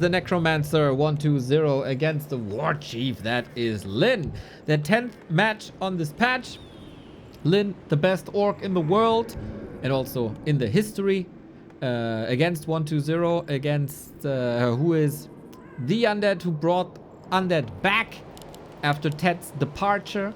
The Necromancer 1-2-0 against the War Chief. That is LYN. The 10th match on this patch. LYN, the best orc in the world and also in the history. Against 1-2-0, against who is the undead who brought undead back after Ted's departure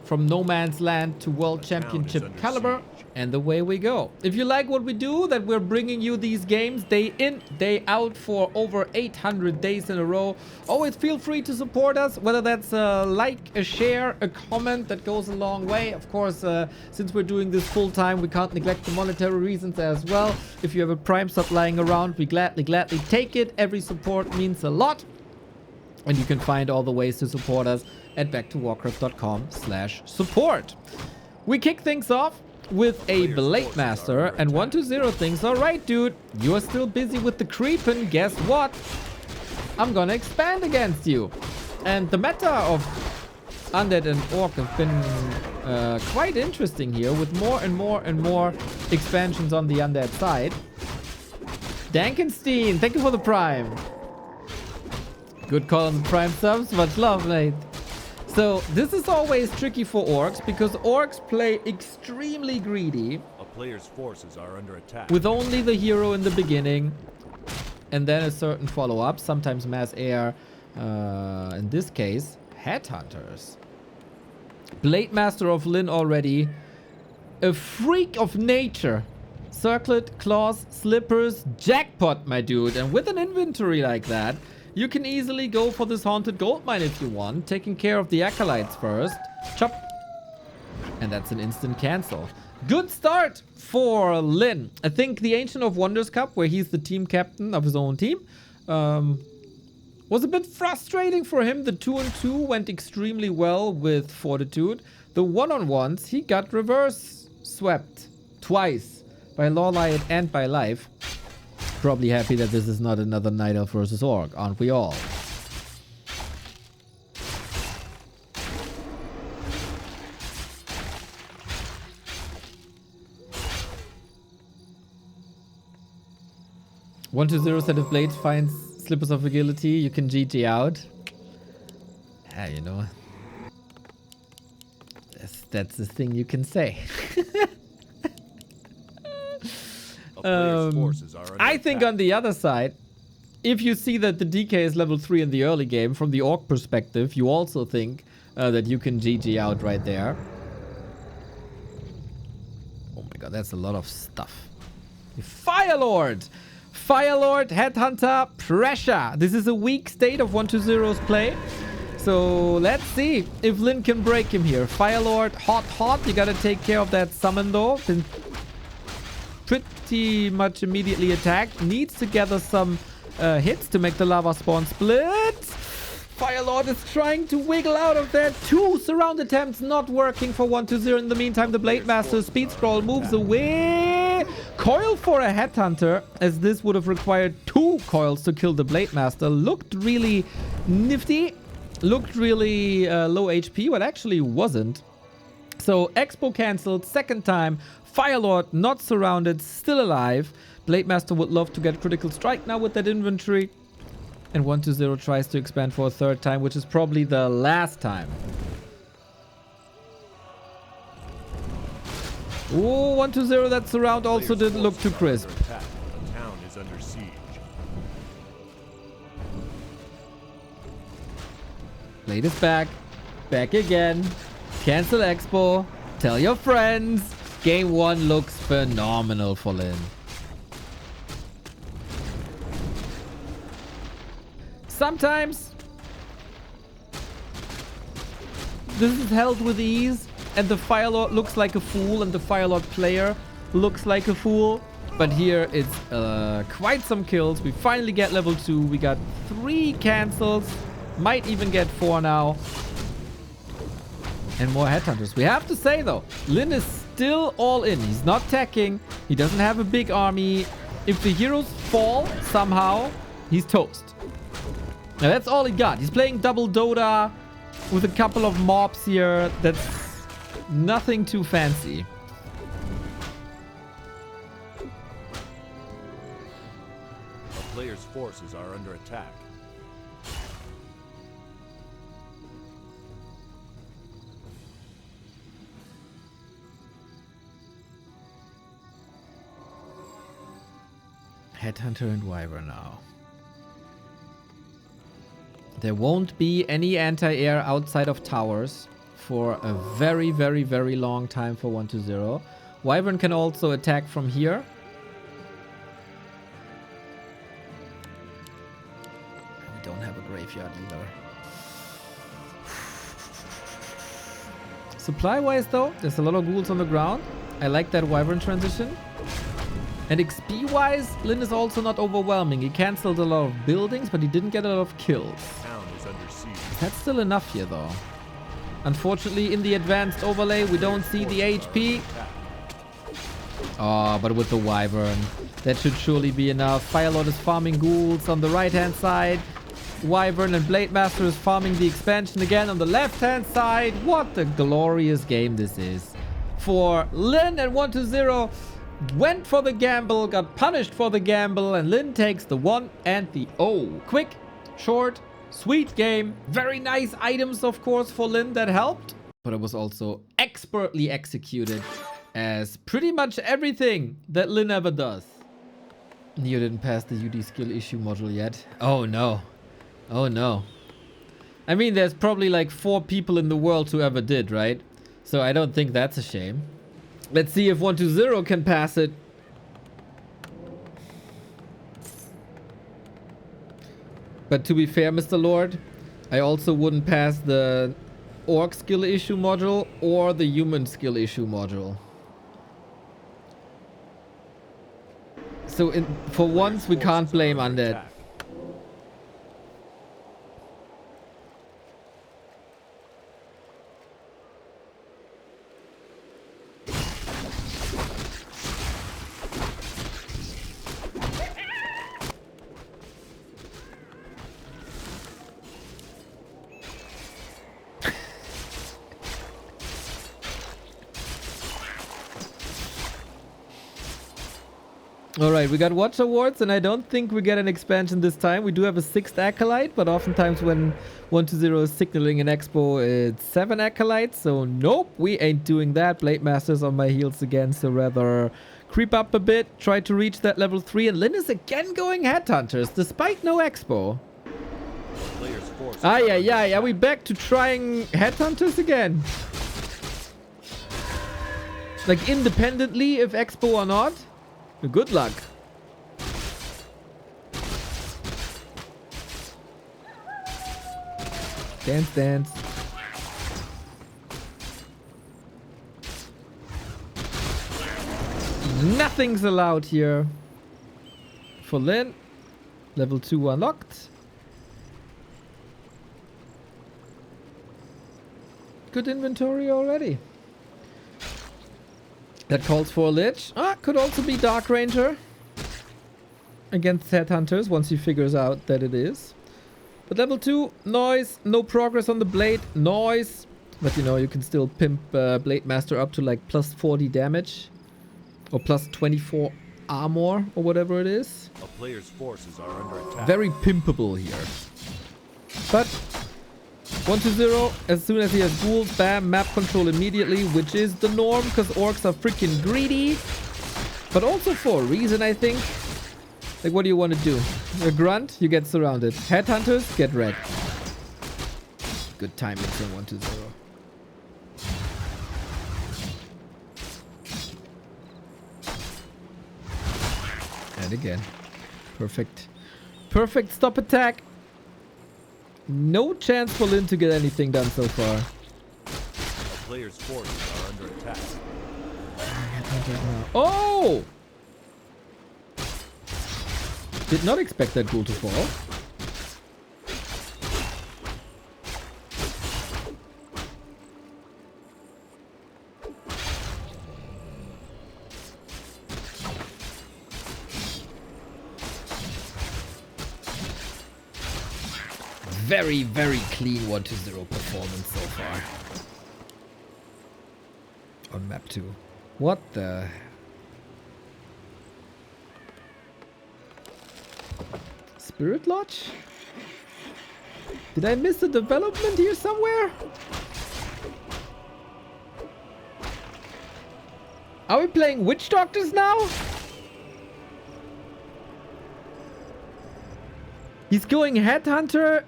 from No Man's Land to World Championship caliber. And away we go. If you like what we do, that we're bringing you these games day in, day out for over 800 days in a row, always feel free to support us, whether that's a like, a share, a comment, that goes a long way. Of course, since we're doing this full time, we can't neglect the monetary reasons as well. If you have a Prime sub lying around, we gladly take it. Every support means a lot. And you can find all the ways to support us at backtowarcraft.com/support. We kick things off with a Blade Master, and 1-2-0 thinks, alright dude, you are still busy with the creepin', guess what? I'm gonna expand against you. And the meta of Undead and Orc have been quite interesting here, with more and more expansions on the Undead side. Dankenstein, thank you for the Prime. Good call on the Prime subs, much love, mate. So this is always tricky for orcs because orcs play extremely greedy. A player's forces are under attack. With only the hero in the beginning and then a certain follow-up, sometimes mass air, in this case, headhunters. Blade Master of LYN already. A freak of nature. Circlet, claws, slippers, jackpot, my dude. And with an inventory like that, you can easily go for this haunted gold mine if you want, taking care of the acolytes first. Chop. And that's an instant cancel. Good start for LYN. I think the Ancient of Wonders Cup, where he's the team captain of his own team, was a bit frustrating for him. The 2-on-2 went extremely well with Fortitude. The 1-on-1s, he got reverse swept twice by Lawlight and by Life. Probably happy that this is not another Night Elf versus Orc, aren't we all? One to 0 set of blades finds Slippers of Agility. You can GG out. Yeah, you know. That's the thing you can say. I think on the other side, if you see that the DK is level 3 in the early game, from the Orc perspective, you also think that you can GG out right there. Oh my god, that's a lot of stuff. Firelord! Firelord, Headhunter, Pressure. This is a weak state of 1-2-0's play. So let's see if LYN can break him here. Firelord, hot. You gotta take care of that summon though. Been pretty much immediately attacked. Needs to gather some hits to make the lava spawn split. Firelord is trying to wiggle out of there. 2 surround attempts not working for 1-2-0. In the meantime, the Blade Master speed scroll moves away. Coil for a Headhunter, as this would have required 2 coils to kill the Blade Master. Looked really nifty. Looked really low HP, but actually wasn't. So Expo cancelled second time. Firelord not surrounded, still alive. Blade Master would love to get critical strike now with that inventory. And 1-2-0 tries to expand for a third time, which is probably the last time. Oh, 1-2-0, that surround also didn't look too crisp. The town is under siege. Blade is back. Back again. Cancel Expo. Tell your friends. Game 1 looks phenomenal for LYN. Sometimes this is held with ease and the Firelord looks like a fool and the Firelord player looks like a fool. But here it's quite some kills. We finally get level 2. We got 3 cancels. Might even get 4 now. And more Headhunters. We have to say though, LYN is still all in. He's not teching. He doesn't have a big army. If the heroes fall somehow, he's toast. Now that's all he got. He's playing double Dota with a couple of mobs here. That's nothing too fancy. A player's forces are under attack. Headhunter and Wyvern now. There won't be any anti-air outside of towers for a very, very, very long time for 1-0. Wyvern can also attack from here. We don't have a graveyard either. Supply-wise though, there's a lot of ghouls on the ground. I like that Wyvern transition. And XP-wise, LYN is also not overwhelming. He cancelled a lot of buildings, but he didn't get a lot of kills. Town is under siege. That's still enough here, though. Unfortunately, in the advanced overlay, we don't see the HP. Oh, but with the Wyvern, that should surely be enough. Firelord is farming ghouls on the right-hand side. Wyvern and Blademaster is farming the expansion again on the left-hand side. What a glorious game this is. For LYN and 1-0. Went for the gamble, got punished for the gamble, and LYN takes the 1 and the 0. Quick, short, sweet game. Very nice items, of course, for LYN that helped. But it was also expertly executed as pretty much everything that LYN ever does. You didn't pass the UD skill issue module yet. Oh no. Oh no. I mean, there's probably like 4 people in the world who ever did, right? So I don't think that's a shame. Let's see if 1-0 can pass it. But to be fair, Mr. Lord, I also wouldn't pass the orc skill issue module or the human skill issue module. So for once, we can't blame Undead. Alright, we got Watch Awards, and I don't think we get an expansion this time. We do have a 6th Acolyte, but oftentimes when 1-0 is signaling an expo, it's 7 Acolytes. So nope, we ain't doing that. Blademaster's on my heels again, so rather creep up a bit, try to reach that level 3. And LYN is again going Headhunters, despite no expo. Are we back to trying Headhunters again? Like independently, if expo or not? Good luck. Dance, dance. Nothing's allowed here. For LYN. Level 2 unlocked. Good inventory already. That calls for a Lich. Could also be Dark Ranger against Headhunters once he figures out that it is. But level 2, noise. No progress on the blade, noise. But you know, you can still pimp Blademaster up to like plus 40 damage. Or plus 24 armor or whatever it is. A player's forces are under attack. Very pimpable here. But 1-0, as soon as he has ghouls, bam, map control immediately, which is the norm because orcs are freaking greedy. But also for a reason, I think. Like, what do you want to do? A grunt, you get surrounded. Headhunters, get wrecked. Good timing for 1-0. And again. Perfect. Perfect stop attack. No chance for LYN to get anything done so far. A player's forces are under attack. Oh! Did not expect that ghoul to fall. Very, very clean 1-0 performance so far. On map 2. What the... Spirit Lodge? Did I miss a development here somewhere? Are we playing Witch Doctors now? He's going Headhunter,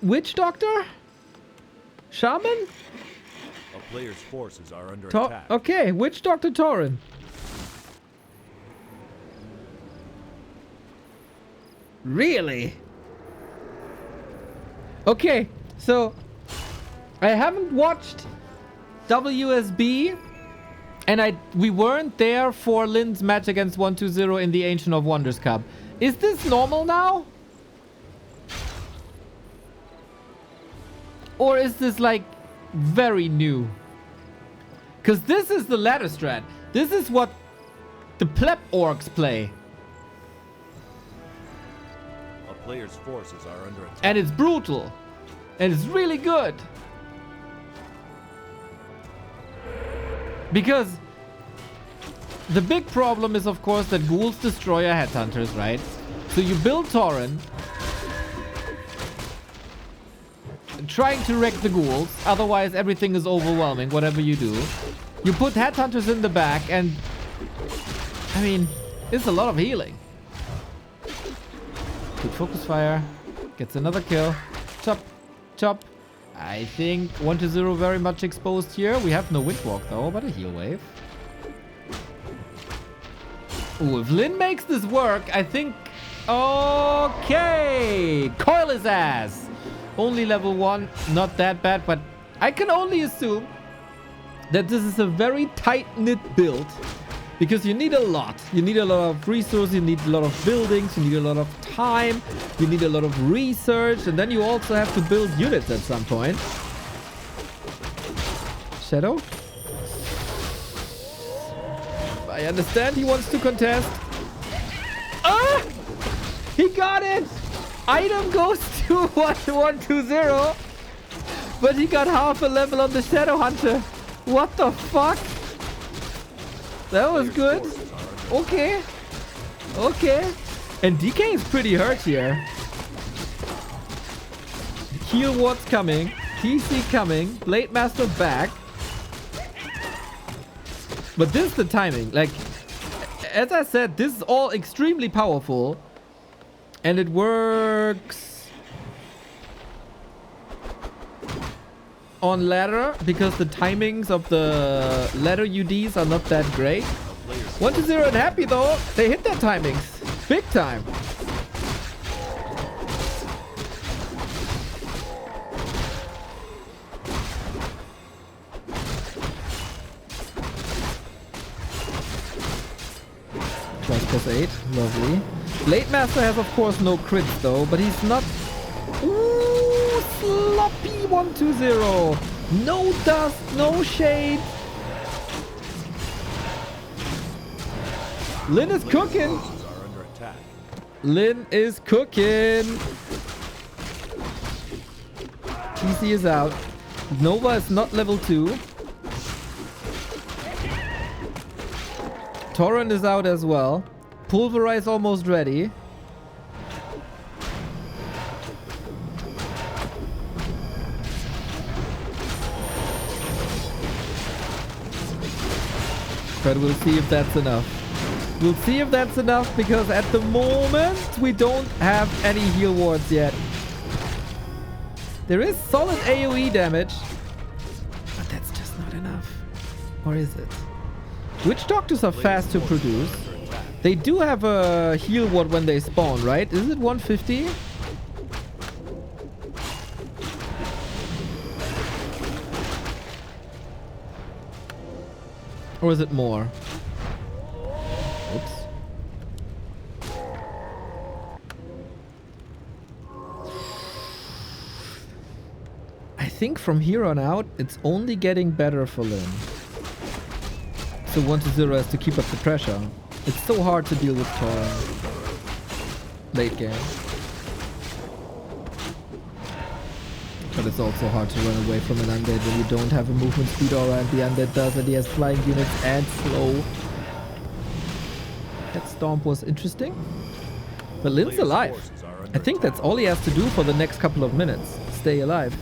Witch Doctor, Shaman? A player's forces are under attack. Okay, Witch Doctor Tauren. Really? Okay, so I haven't watched WSB, and we weren't there for LYN's match against 120 in the Ancient of Wonders Cup. Is this normal now? Or is this like very new? Because this is the ladder strat. This is what the pleb orcs play. A player's forces are under attack. And it's brutal. And it's really good. Because the big problem is, of course, that ghouls destroy your headhunters, right? So you build Tauren, trying to wreck the ghouls. Otherwise, everything is overwhelming, whatever you do. You put headhunters in the back, and I mean, it's a lot of healing. Good focus fire. Gets another kill. Chop. Chop. I think 120 very much exposed here. We have no wind walk though, but a heal wave. Ooh, if LYN makes this work, I think... Okay! Coil his ass! Only level 1, not that bad, but I can only assume that this is a very tight-knit build. Because you need a lot. You need a lot of resources, you need a lot of buildings, you need a lot of time, you need a lot of research, and then you also have to build units at some point. Shadow? I understand he wants to contest. Ah! He got it! Item goes to 120, but he got half a level on the Shadow Hunter. What the fuck? That was good. Okay. Okay. And DK is pretty hurt here. Heal ward's coming. TC coming. Blade Master back. But this is the timing. Like, as I said, this is all extremely powerful. And it works on ladder because the timings of the ladder UDs are not that great. 120 and happy though. They hit their timings. Big time. +8. Lovely. Blade Master has of course no crits though, but he's not... Ooh, sloppy 120. No dust, no shade. LYN is cooking. LYN is cooking. TC is out. Nova is not level 2. Tauren is out as well. Pulverize almost ready. But we'll see if that's enough. We'll see if that's enough because at the moment we don't have any heal wards yet. There is solid AoE damage, but that's just not enough. Or is it? Witch Doctors are fast to produce. They do have a heal ward when they spawn, right? Is it 150? Or is it more? Oops. I think from here on out, it's only getting better for LYN. So 120 has to keep up the pressure. It's so hard to deal with Tauren late game. But it's also hard to run away from an undead when you don't have a movement speed aura and the undead does, and he has flying units and slow. That stomp was interesting. But Lynn's Player's alive. forces are I under think that's all he has to do for the next couple of minutes. Stay alive.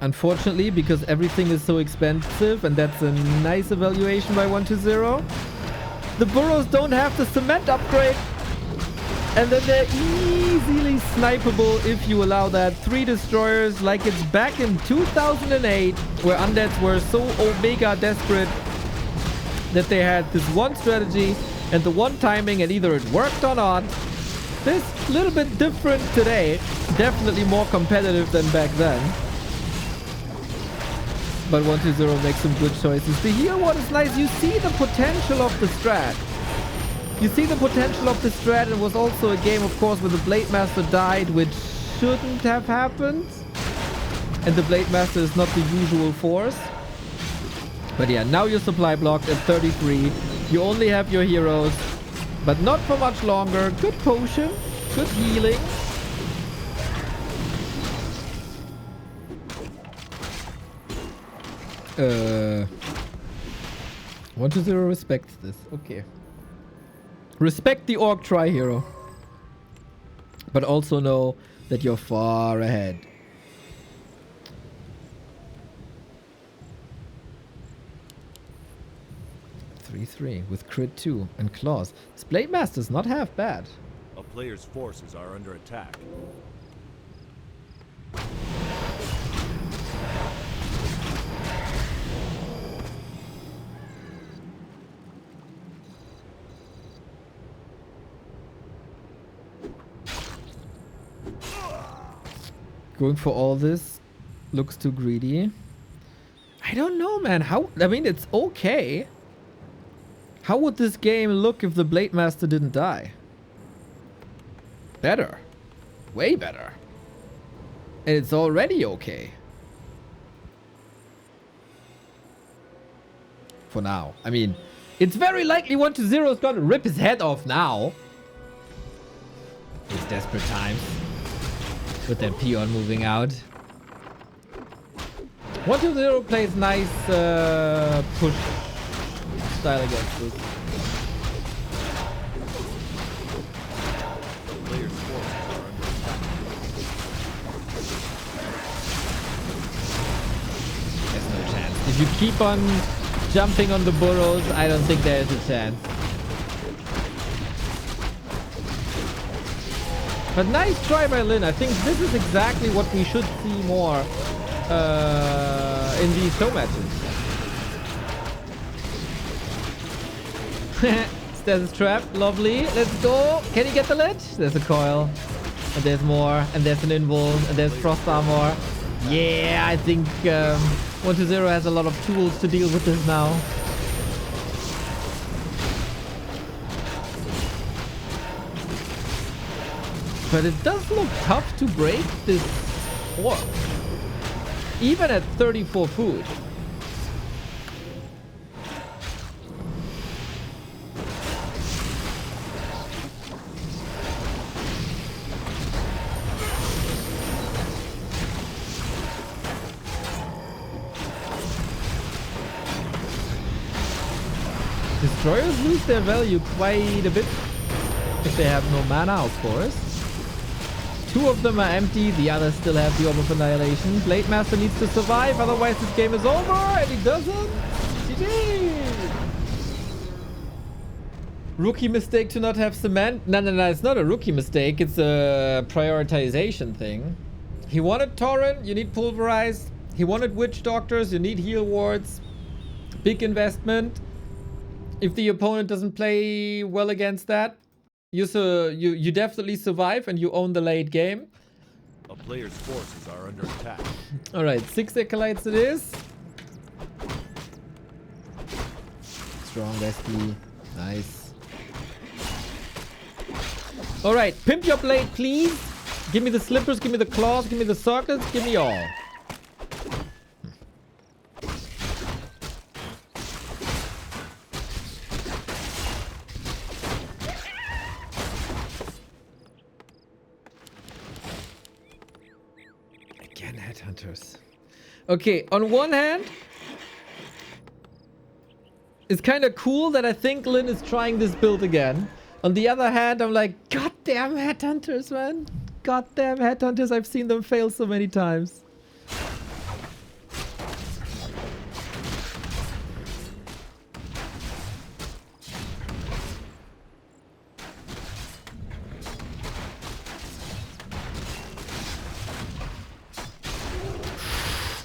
Unfortunately, because everything is so expensive, and that's a nice evaluation by 120, the burrows don't have the cement upgrade. And then they're easily snipeable if you allow that. 3 destroyers like it's back in 2008, where undeads were so omega desperate that they had this one strategy and the one timing, and either it worked or not. This a little bit different today. Definitely more competitive than back then. But 120 makes some good choices. The heal one is nice. You see the potential of the strat. You see the potential of the strat. It was also a game, of course, where the Blade Master died, which shouldn't have happened. And the Blade Master is not the usual force. But yeah, now you're supply blocked at 33. You only have your heroes, but not for much longer. Good potion, good healing. Uh, 120 respects this. Okay. Respect the orc tri-hero. But also know that you're far ahead. Three with crit 2 and claws. This Blade Master's not half bad. A player's forces are under attack. Going for all this looks too greedy. I don't know, man. How? I mean, it's okay. How would this game look if the Blade Master didn't die? Better. Way better. And it's already okay. For now. I mean, it's very likely 120 is gonna rip his head off now. It's desperate times. With that peon moving out. 120 plays nice push style against this. Player's forces are under attack. There's no chance. If you keep on jumping on the burrows, I don't think there is a chance. But nice try by LYN. I think this is exactly what we should see more in these show matches. There's a trap. Lovely. Let's go. Can he get the ledge? There's a coil. And there's more. And there's an invul. And there's frost armor. Yeah, I think 120 has a lot of tools to deal with this now. But it does look tough to break this orc. Even at 34 food. Destroyers lose their value quite a bit if they have no mana, of course. 2 of them are empty, the others still have the Orb of Annihilation. Blade Master needs to survive, otherwise this game is over, and he doesn't. GG! Rookie mistake to not have cement? No, it's not a rookie mistake, it's a prioritization thing. He wanted Torrent, you need Pulverize. He wanted Witch Doctors, you need Heal Wards. Big investment. If the opponent doesn't play well against that, you definitely survive and you own the late game. A player's forces are under attack. Alright, 6 Acolytes it is. Strong SD. Nice. Alright, pimp your blade, please. Give me the slippers, give me the claws, give me the circles, give me all. Again, headhunters. Okay, on one hand, it's kind of cool that I think LYN is trying this build again. On the other hand, I'm like, goddamn headhunters, man. Goddamn headhunters, I've seen them fail so many times.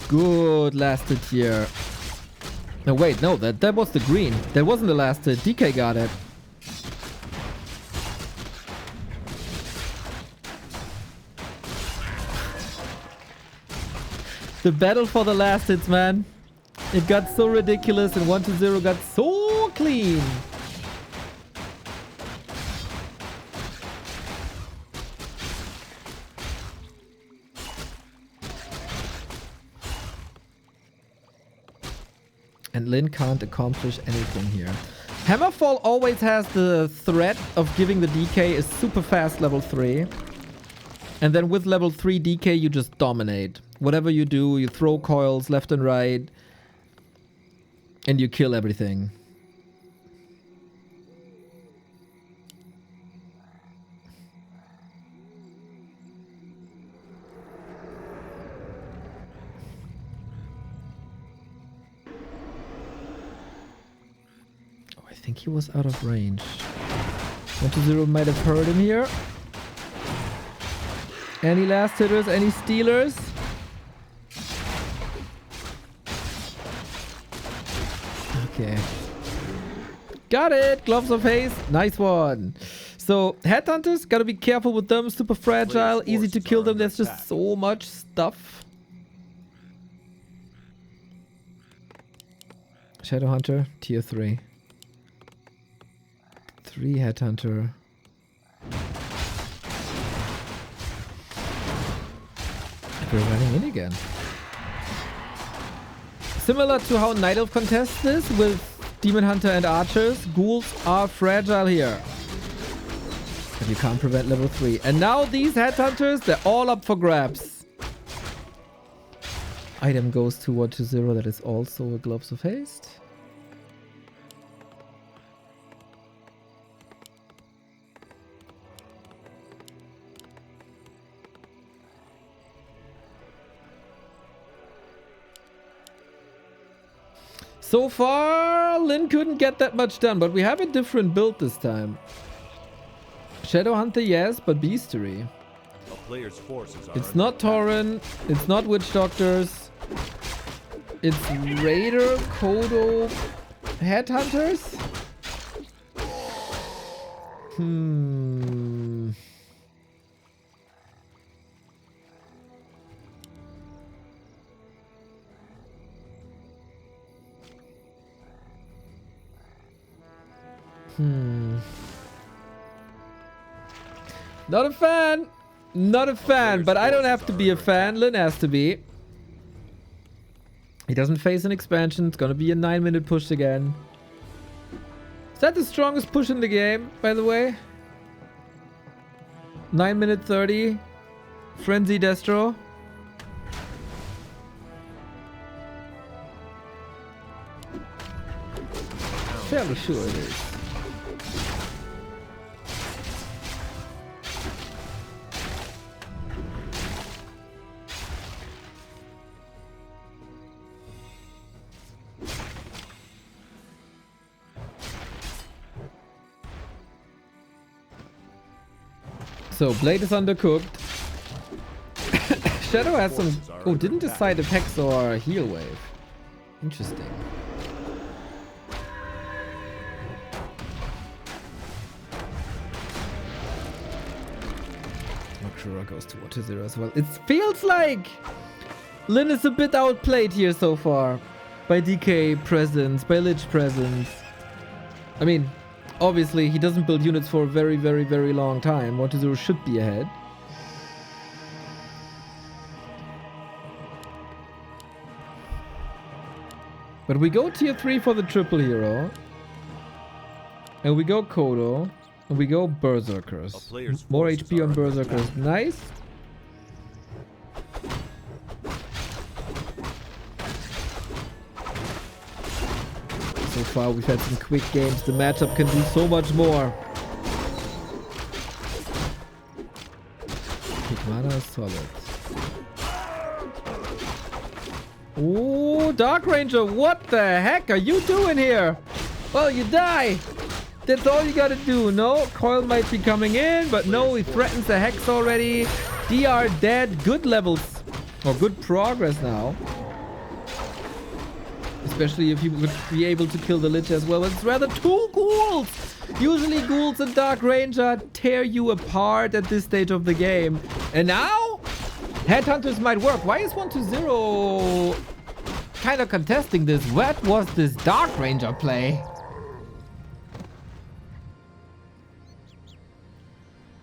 Good last hit here. No, wait, no, that was the green. That wasn't the last hit. DK got it. The battle for the last hits, man. It got so ridiculous and 1-0 got so clean. And LYN can't accomplish anything here. Hammerfall always has the threat of giving the DK a super fast level 3. And then with level 3 DK, you just dominate. Whatever you do, you throw coils left and right. And you kill everything. I think he was out of range. 1-0 might have heard him here. Any last hitters? Any stealers? Okay. Got it! Gloves of haste. Nice one. So, headhunters, gotta be careful with them. Super fragile, easy to kill them. There's just so much stuff. Shadowhunter, tier 3. 3 headhunter. We're running in again. Similar to how Night Elf contests this with Demon Hunter and Archers, ghouls are fragile here. But you can't prevent level 3. And now these headhunters, they're all up for grabs. Item goes to 1-0, that is also a Gloves of Haste. So far, LYN couldn't get that much done, but we have a different build this time. Shadowhunter, yes, but Beastery. It's not Tauren, it's not Witch Doctors. It's Raider, Kodo, Headhunters? Not a fan. Not a fan, but I don't have to be a fan. LYN has to be. He doesn't face an expansion. It's gonna be a 9-minute push again. Is that the strongest push in the game, by the way? 9 minute 30. Frenzy Destro. Fairly sure it is. So, Blade is undercooked. Shadow has some... Oh, didn't decide if Hex or Heal Wave. Interesting. Makura goes to 1-0 as well. It feels like LYN is a bit outplayed here so far. By DK presence, by Lich presence. I mean... Obviously, he doesn't build units for a very, very, very long time. 1-0 should be ahead. But we go tier 3 for the triple hero. And we go Kodo. And we go Berserkers. More HP on Berserkers. Nice. So far we've had some quick games. The matchup can do so much more. Kick mana is solid. Ooh, Dark Ranger, what the heck are you doing here? Well, you die. That's all you gotta do. No, Coil might be coming in, but no, he threatens the Hex already. DR dead. Good levels. Or good progress now. Especially if you would be able to kill the Lich as well. It's rather 2 ghouls. Usually ghouls and Dark Ranger tear you apart at this stage of the game. And now, Headhunters might work. Why is 1-0 kind of contesting this? What was this Dark Ranger play?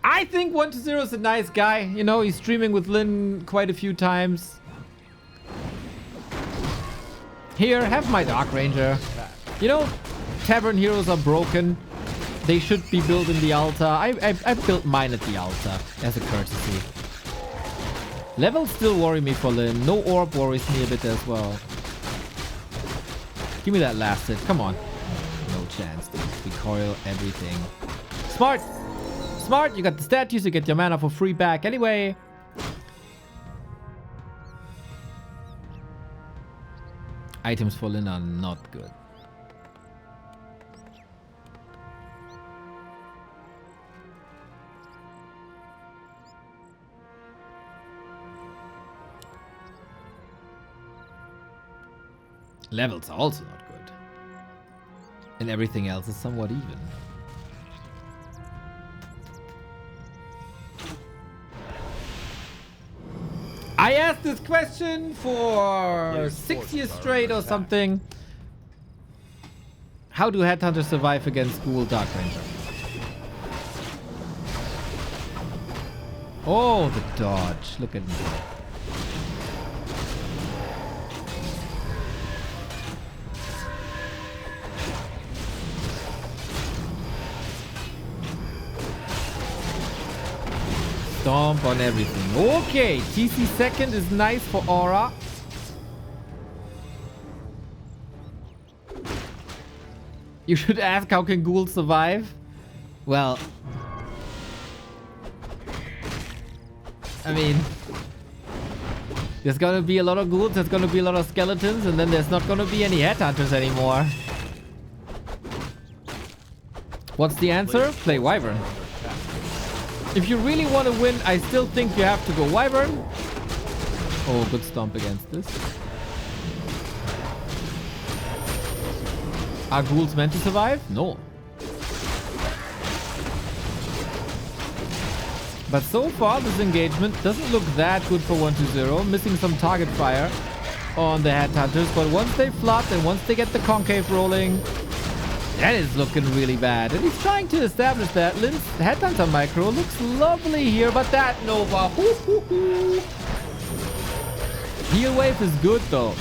I think 1-0 is a nice guy. You know, he's streaming with LYN quite a few times. Here, have my Dark Ranger. You know, Tavern Heroes are broken. They should be built in the altar. I built mine at the altar as a courtesy. Levels still worry me for LYN. No orb worries me a bit as well. Give me that last hit. Come on. No chance, dude. Recoil everything. Smart! Smart! You got the statues, you get your mana for free back anyway. Items for LYN are not good. Levels are also not good. And everything else is somewhat even. I asked this question for 6 years straight or something. How do Headhunters survive against Ghoul Dark Ranger? Oh, the dodge. Look at me. Stomp on everything. Okay, TC second is nice for Aura. You should ask how can ghouls survive? Well, I mean, there's gonna be a lot of ghouls, there's gonna be a lot of skeletons, and then there's not gonna be any headhunters anymore. What's the answer? Play Wyvern. If you really want to win, I still think you have to go Wyvern. Oh, good stomp against this. Are ghouls meant to survive? No. But so far, this engagement doesn't look that good for 1-0. Missing some target fire on the Headhunters. But once they flood and once they get the Concave rolling, that is looking really bad. And he's trying to establish that. LYN's Headhunter micro looks lovely here, but that Nova. Heal wave is good though.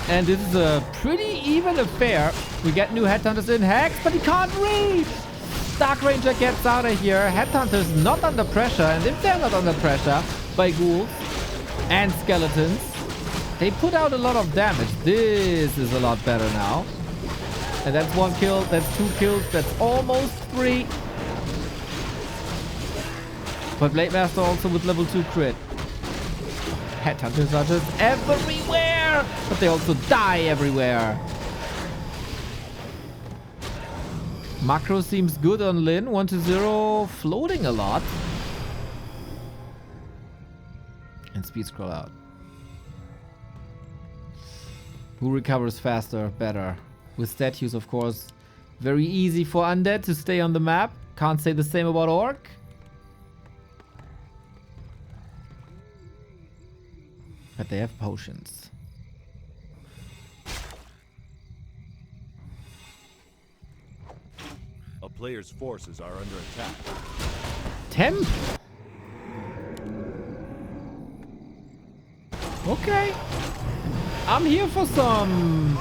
And this is a pretty even affair. We get new Headhunters in Hex, but he can't reach. Dark Ranger gets out of here. Headhunters not under pressure. And if they're not under pressure by ghouls and skeletons, they put out a lot of damage. This is a lot better now. And that's 1 kill, that's 2 kills, that's almost 3. But Blade Master also with level 2 crit. Headhunters are just everywhere! But they also die everywhere. Macro seems good on LYN, 1-0, floating a lot. And speed scroll out. Who recovers faster? Better. With statues, of course, very easy for Undead to stay on the map. Can't say the same about Orc. But they have potions. A player's forces are under attack. Temp? Okay. I'm here for some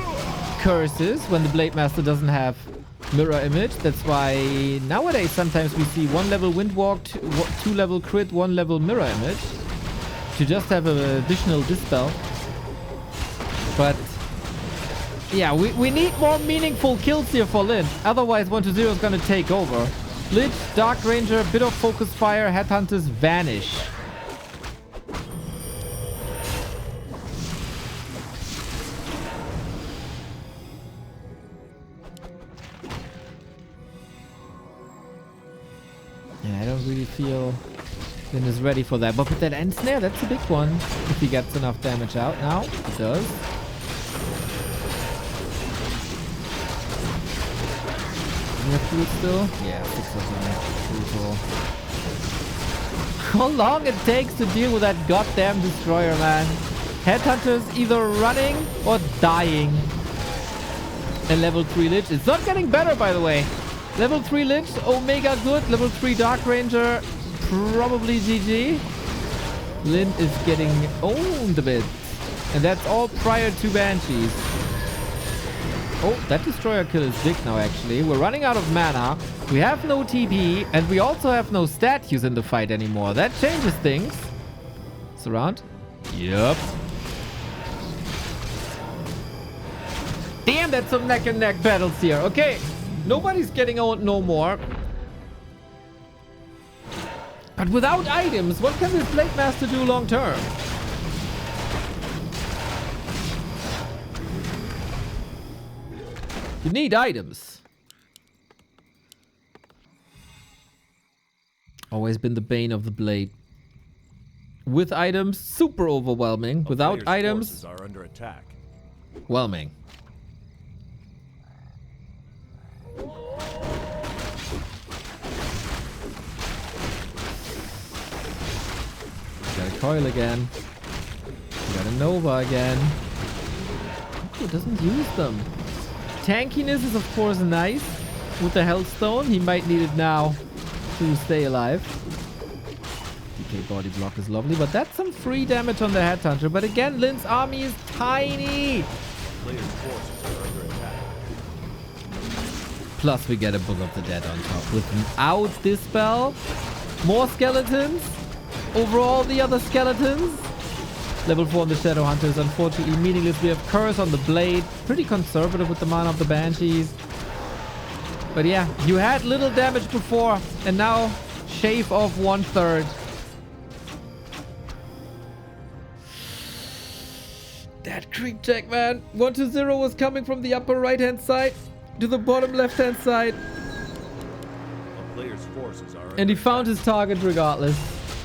curses when the Blade Master doesn't have mirror image. That's why nowadays sometimes we see 1 level Windwalk, 2 level crit, 1 level mirror image to just have an additional dispel. But Yeah, we need more meaningful kills here for LYN. Otherwise, 1-0 is going to take over. Lich, Dark Ranger, bit of focus fire, Headhunters vanish. Yeah, I don't really feel LYN is ready for that. But with that end snare, that's a big one. If he gets enough damage out now, he does. We have food still? Yeah, 6 of them. Brutal. How long it takes to deal with that goddamn destroyer, man. Headhunters either running or dying. And level 3 Lich. It's not getting better, by the way. Level 3 Lich, Omega good. Level 3 Dark Ranger, probably GG. LYN is getting owned a bit. And that's all prior to Banshees. Oh, that destroyer kill is big now, actually. We're running out of mana. We have no TP. And we also have no statues in the fight anymore. That changes things. Surround. Yup. Damn, that's some neck and neck battles here. Okay. Nobody's getting owned no more. But without items, what can this Blade Master do long term? You need items. Always been the bane of the blade. With items, super overwhelming. Without items, are under attack. Whelming. Got a coil again. Got a Nova again. Oh, doesn't use them. Tankiness is of course nice. With the Hellstone, he might need it now to stay alive. DK body block is lovely, but that's some free damage on the Headhunter. But again, LYN's army is tiny. Player's forces are under attack. Plus we get a Book of the Dead on top. Without this spell, more skeletons over all the other skeletons. Level 4 on the Shadowhunter is unfortunately meaningless. We have Curse on the Blade. Pretty conservative with the mana of the Banshees. But yeah, you had little damage before, and now shave off 1/3. That creep check, man. 1-0 was coming from the upper right-hand side to the bottom left-hand side. A player's forces are And he found his target regardless.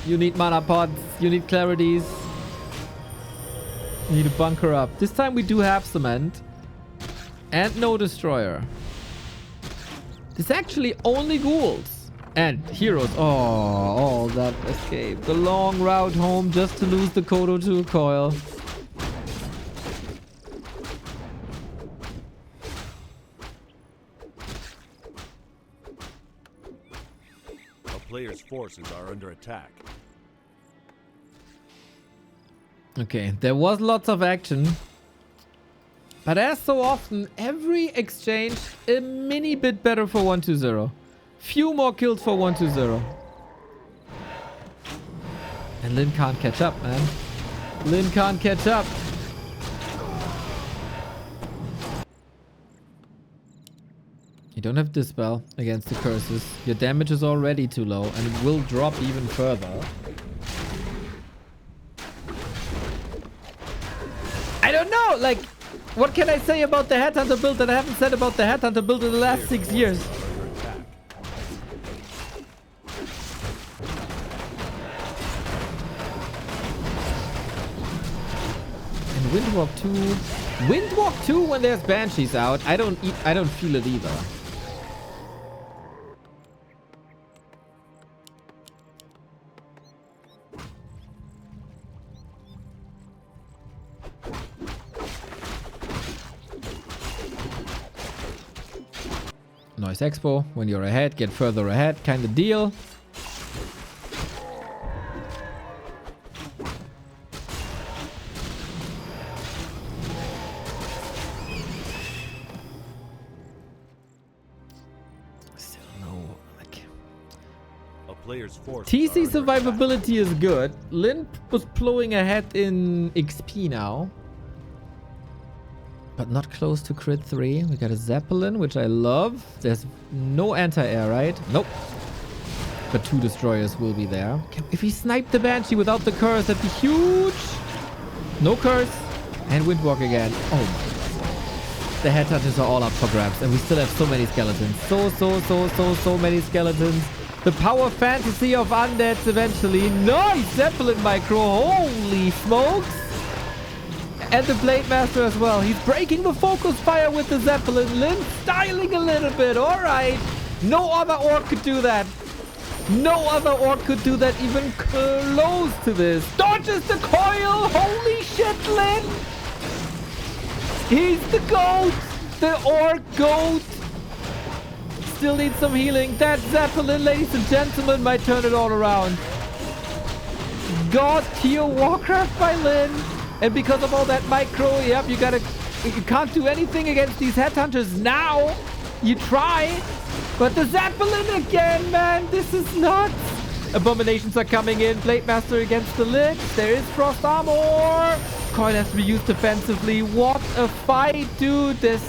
You need mana pods. You need clarities. You need to bunker up. This time we do have cement. And no destroyer. This actually only ghouls. And heroes. Oh, that escape. The long route home just to lose the Kodo to a coil. A player's forces are under attack. Okay, there was lots of action. But as so often, every exchange a mini bit better for 1-0. Few more kills for 1-0. And LYN can't catch up, man. LYN can't catch up. You don't have Dispel against the curses. Your damage is already too low and it will drop even further. I don't know, like, what can I say about the Headhunter build that I haven't said about the Headhunter build in the last 6 years? And Windwalk 2. Windwalk 2 when there's Banshees out. I don't feel it either. Noise Expo. When you're ahead, get further ahead kind of deal. Still no, like... A player's force. TC survivability is good. LYN was plowing ahead in XP now. but not close to crit 3. We got a Zeppelin, which I love. There's no anti-air, right? Nope. But 2 destroyers will be there. If he sniped the Banshee without the curse, that'd be huge. No curse. And Windwalk again. Oh my god. The headhunters are all up for grabs. And we still have so many skeletons. So many skeletons. The power fantasy of undeads eventually. Nice Zeppelin micro. Holy smokes. And the Blade Master as well. He's breaking the focus fire with the Zeppelin. LYN styling a little bit. Alright. No other orc could do that. No other orc could do that even close to this. Dodges the coil. Holy shit, LYN. He's the GOAT. The orc GOAT. Still needs some healing. That Zeppelin, ladies and gentlemen, might turn it all around. God tier Warcraft by LYN. And because of all that micro, yep, you can't do anything against these headhunters now. You try. But the Zeppelin again, man. This is nuts. Abominations are coming in. Blade Master against the Lich. There is Frost Armor. Coil has to be used defensively. What a fight, dude. There's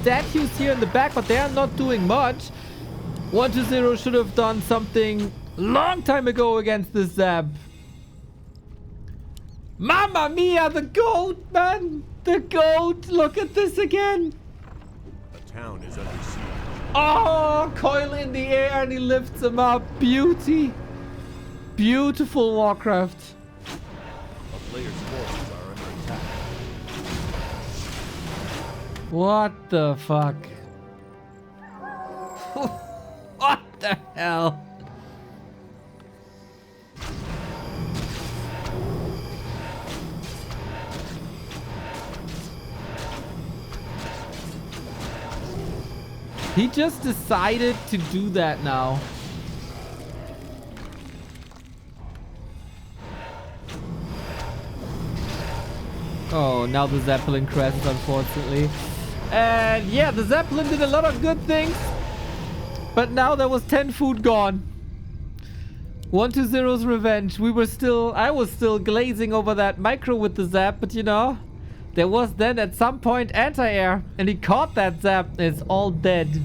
statues here in the back, but they are not doing much. 120 should have done something long time ago against this Zap. Mamma mia, the GOAT, man. The GOAT. Look at this again. The town is under siege. Oh, Coil in the air and he lifts him up. Beauty. Beautiful Warcraft. A player's forces are under attack. What the fuck? What the hell? He just decided to do that now. Oh, now the Zeppelin crashes, unfortunately. And yeah, the Zeppelin did a lot of good things. But now there was 10 food gone. 120's revenge. I was still glazing over that micro with the Zap, but you know, there was then at some point anti-air, and he caught that Zap. It's all dead.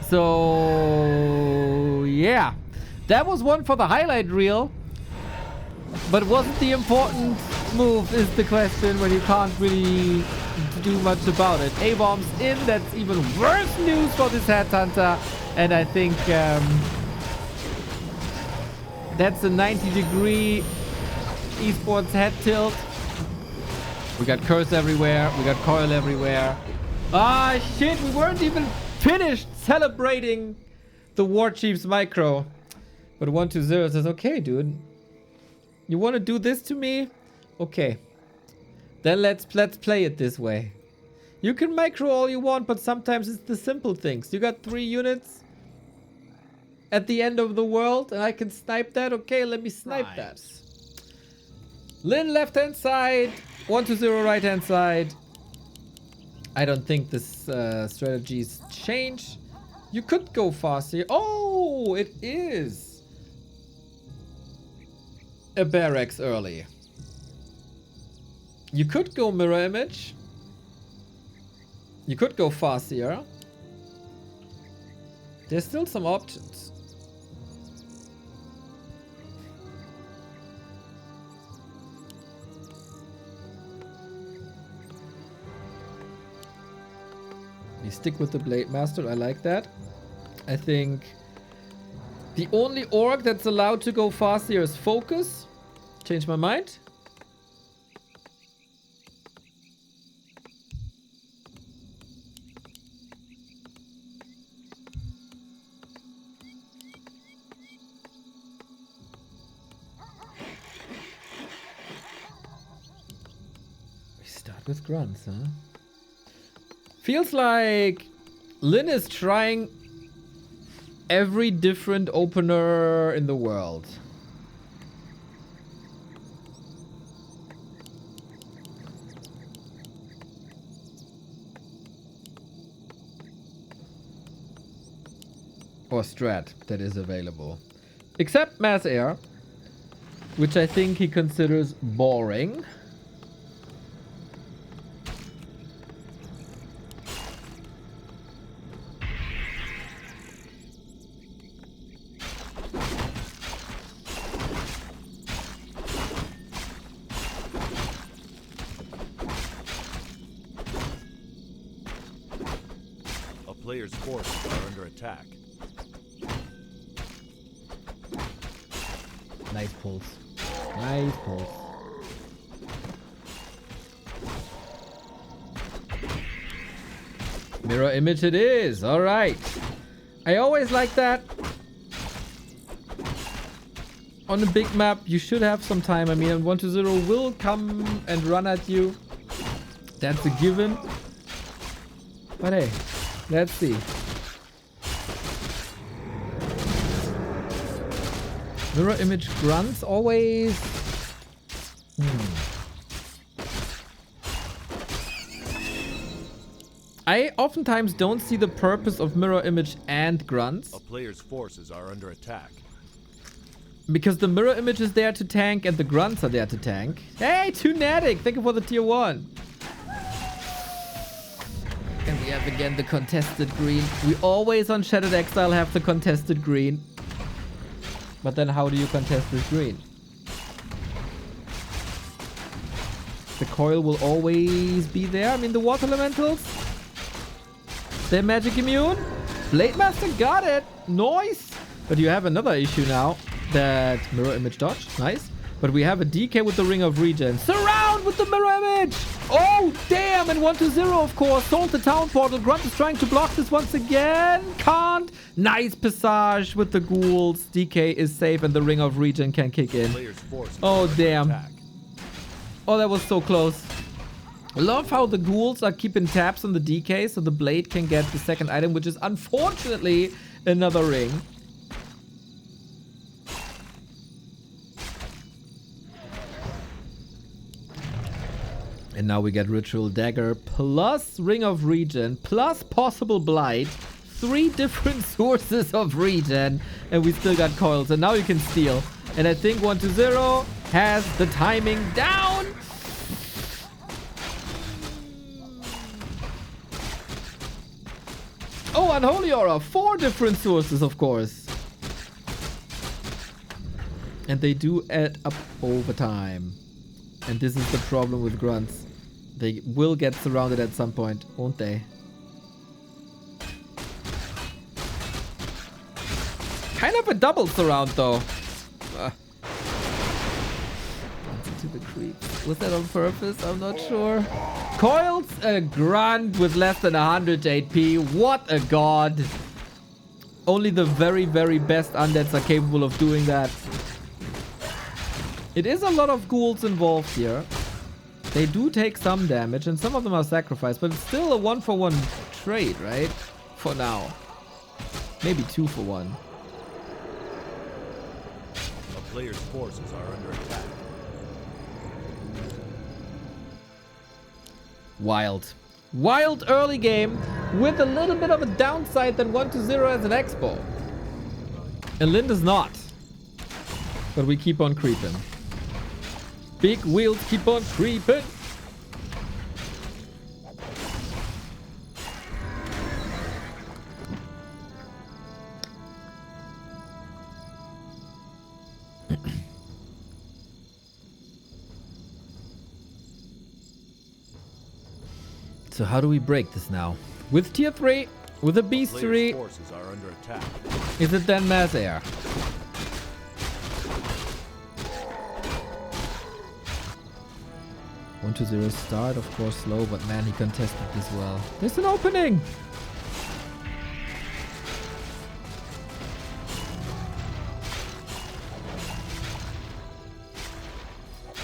So yeah, that was one for the highlight reel. But wasn't the important move is the question when you can't really do much about it. A-bombs in, that's even worse news for this headhunter. And I think that's a 90-degree esports head tilt. We got curse everywhere. We got coil everywhere. Ah, shit. We weren't even finished celebrating the War Chief's micro. But 120 says, okay, dude. You want to do this to me? Okay. Then let's play it this way. You can micro all you want, but sometimes it's the simple things. You got 3 units at the end of the world, and I can snipe that. Okay, let me snipe that. LYN left-hand side, 120 right-hand side. I don't think this strategies change. You could go fast here. Oh, it is a barracks early. You could go mirror image. You could go fast here. There's still some options. We stick with the Blade Master. I like that. I think the only orc that's allowed to go fast here is Focus. Change my mind. We start with grunts, huh? Feels like LYN is trying every different opener in the world. Or strat that is available. Except mass air, which I think he considers boring. player's forces are under attack. Nice pulse. Nice pulse. Mirror image it is. All right. I always like that. On a big map, you should have some time. I mean, 1-0 will come and run at you. That's a given. But hey, let's see. Mirror image grunts always. I oftentimes don't see the purpose of mirror image and grunts. A player's forces are under attack. Because the mirror image is there to tank and the grunts are there to tank. Hey, Tunatic! Thank you for the tier 1. And we have again the contested green. We always on Shattered Exile have the contested green. But then how do you contest this green? The coil will always be there. I mean, the water elementals, they're magic immune. Blade Master got it. Nice. But you have another issue now. That mirror image dodge. Nice. But we have a DK with the Ring of Regen. Surround with the mirror image. Oh, damn. And 1-0, of course. Sold the town portal. Grunt is trying to block this once again. Can't. Nice passage with the ghouls. DK is safe and the Ring of Regen can kick in. Oh, damn. Oh, that was so close. I love how the ghouls are keeping tabs on the DK so the blade can get the second item, which is unfortunately another ring. And now we get Ritual Dagger plus Ring of Regen plus possible Blight. 3 different sources of regen. And we still got coils. And now you can steal. And I think 1-0 has the timing down. Oh, Unholy Aura. 4 different sources, of course. And they do add up over time. And this is the problem with grunts. They will get surrounded at some point, won't they? Kind of a double surround, though. To the creeps. Was that on purpose? I'm not sure. Coils a grunt with less than 100 HP. What a god. Only the very, very best undeads are capable of doing that. It is a lot of ghouls involved here. They do take some damage and some of them are sacrificed, but it's still a 1-for-1 trade, right? For now. Maybe 2-for-1. A player's forces are under attack. Wild. Wild early game with a little bit of a downside than 1-0 as an expo. And LYN does not. But we keep on creeping. Big wheels keep on creeping. So how do we break this now? With tier 3, with a beastery, forces are under attack. Is it then mass air? One to 0 start, of course slow, but man, he contested this well. There's an opening!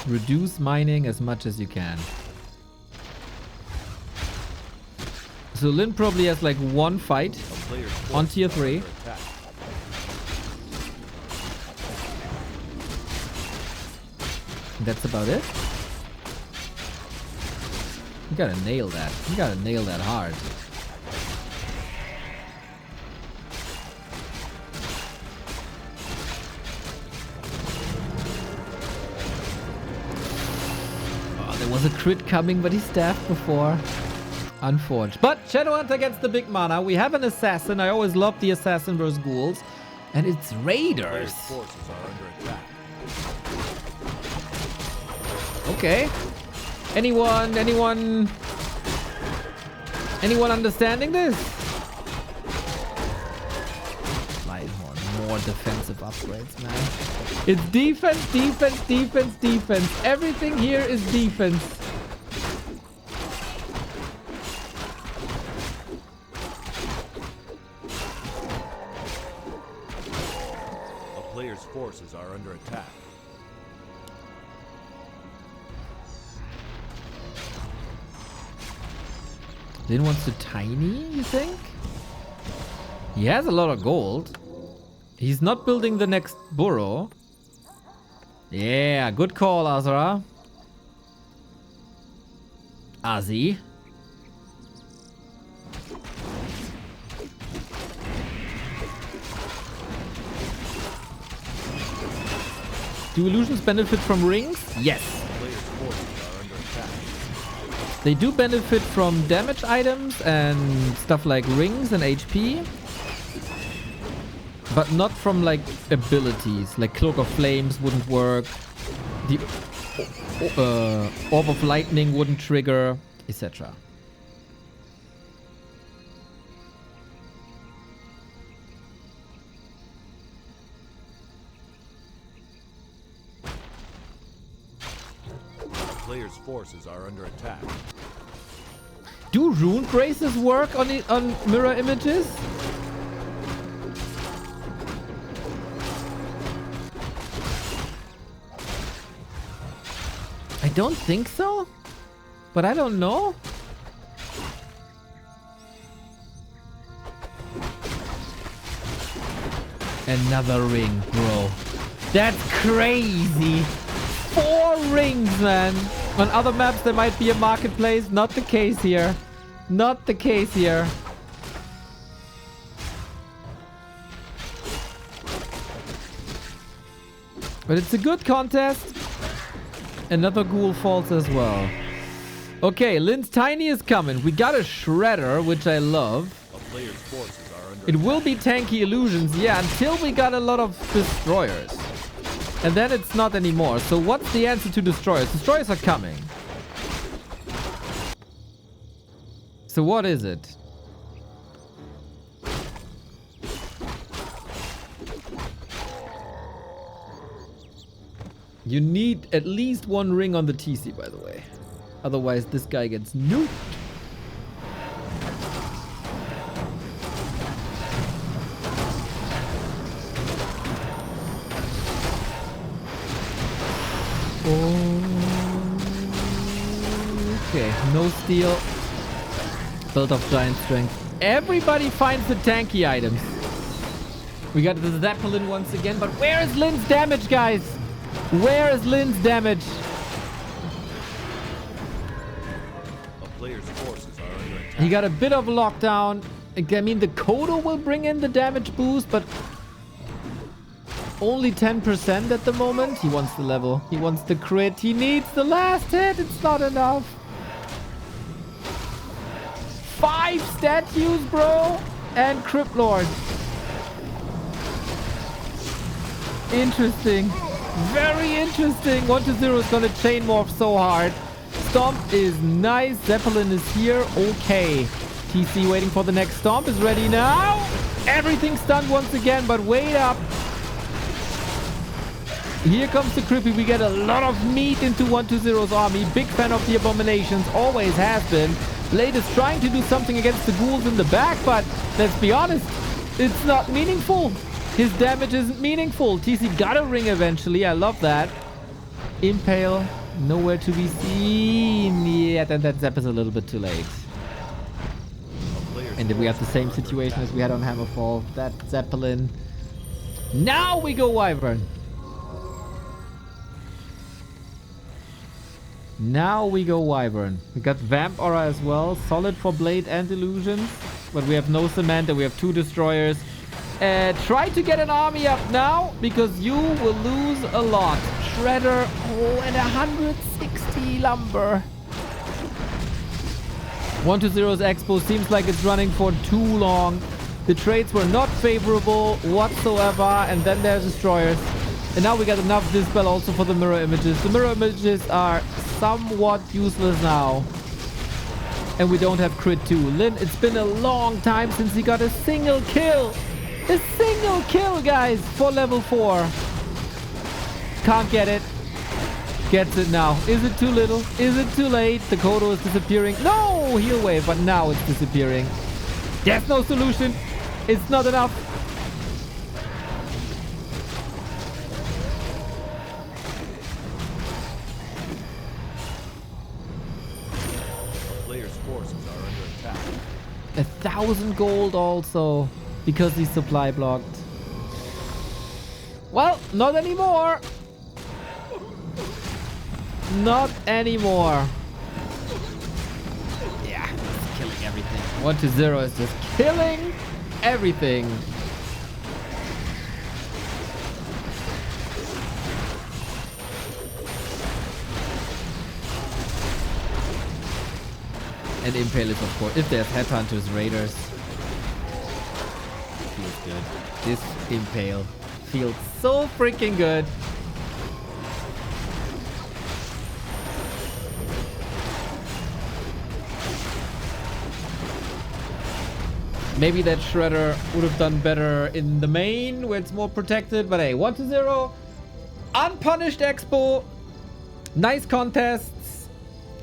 Reduce mining as much as you can. So LYN probably has like one fight on tier 3. That's about it. You gotta nail that. You gotta nail that hard. Oh, there was a crit coming, but he staffed before. Unforged. But Shadowhunter gets the big mana. We have an assassin. I always love the assassin versus ghouls. And it's raiders. Okay. Anyone understanding this? more defensive upgrades, man. It's defense, defense, defense, defense. Everything here is defense. A player's forces are under attack. Lyn wants to tiny, you think? He has a lot of gold. He's not building the next burrow. Yeah, good call, Azra. Azzy. Do illusions benefit from rings? Yes. Player's forces are under attack. They do benefit from damage items and stuff like rings and HP. But not from like abilities. Like Cloak of Flames wouldn't work. The Orb of Lightning wouldn't trigger, etc. Player's forces are under attack. Do rune braces work on mirror images? I don't think so, but I don't know. Another ring, bro. That's crazy. 4 rings, man. On other maps, there might be a marketplace. Not the case here. Not the case here. But it's a good contest. Another ghoul falls as well. Okay, Lyn's Tiny is coming. We got a Shredder, which I love. A player's forces are under It attack. will be tanky illusions, yeah, until we got a lot of destroyers. And then it's not anymore. So what's the answer to destroyers? Destroyers are coming. So what is it? You need at least 1 ring on the TC, by the way. Otherwise, this guy gets nuked. Okay, no steal. Build of giant strength. Everybody finds the tanky items. We got the Zeppelin once again, but where is Lyn's damage, guys? Where is Lyn's damage? A player's forces are under attack. He got a bit of lockdown. I mean, the Kodo will bring in the damage boost, but only 10% at the moment. He wants the level. He wants the crit. He needs the last hit. It's not enough. 5 statues, bro. And Crypt Lord. Interesting. Very interesting. 1-0 is gonna chain morph so hard. Stomp is nice. Zeppelin is here. Okay. TC waiting for the next stomp is ready now. Everything's stunned once again, but wait up. Here comes the Crippy. We get a lot of meat into 1-2-0's army. Big fan of the Abominations. Always has been. Blade is trying to do something against the ghouls in the back, but let's be honest, it's not meaningful. His damage isn't meaningful. TC got a ring eventually. I love that. Impale, nowhere to be seen yet, and that Zap is a little bit too late. And we have the same situation as we had on Hammerfall. That Zeppelin. Now we go Wyvern. Now we go Wyvern. We got Vamp Aura as well. Solid for Blade and Illusions. But we have no Cement and we have 2 Destroyers. Try to get an army up now, because you will lose a lot. Shredder, oh, and 160 lumber. 1-0's Expo seems like it's running for too long. The trades were not favorable whatsoever, and then there's Destroyers. And now we got enough Dispel also for the mirror images. The mirror images are somewhat useless now. And we don't have crit 2. Lyn, it's been a long time since he got a single kill. A single kill, guys, for level 4. Can't get it. Gets it now. Is it too little? Is it too late? The Kodo is disappearing. No! Heal wave, but now it's disappearing. There's no solution. It's not enough. Players' forces are under attack. 1,000 gold also, because he's supply blocked. Well, not anymore. Not anymore. Yeah, it's killing everything. 1-0 is just killing everything. And Impale is, of course, if there's Headhunters, Raiders. Feels good. This Impale feels so freaking good. Maybe that Shredder would have done better in the main where it's more protected. But hey, 1-0. Unpunished Expo. Nice contests.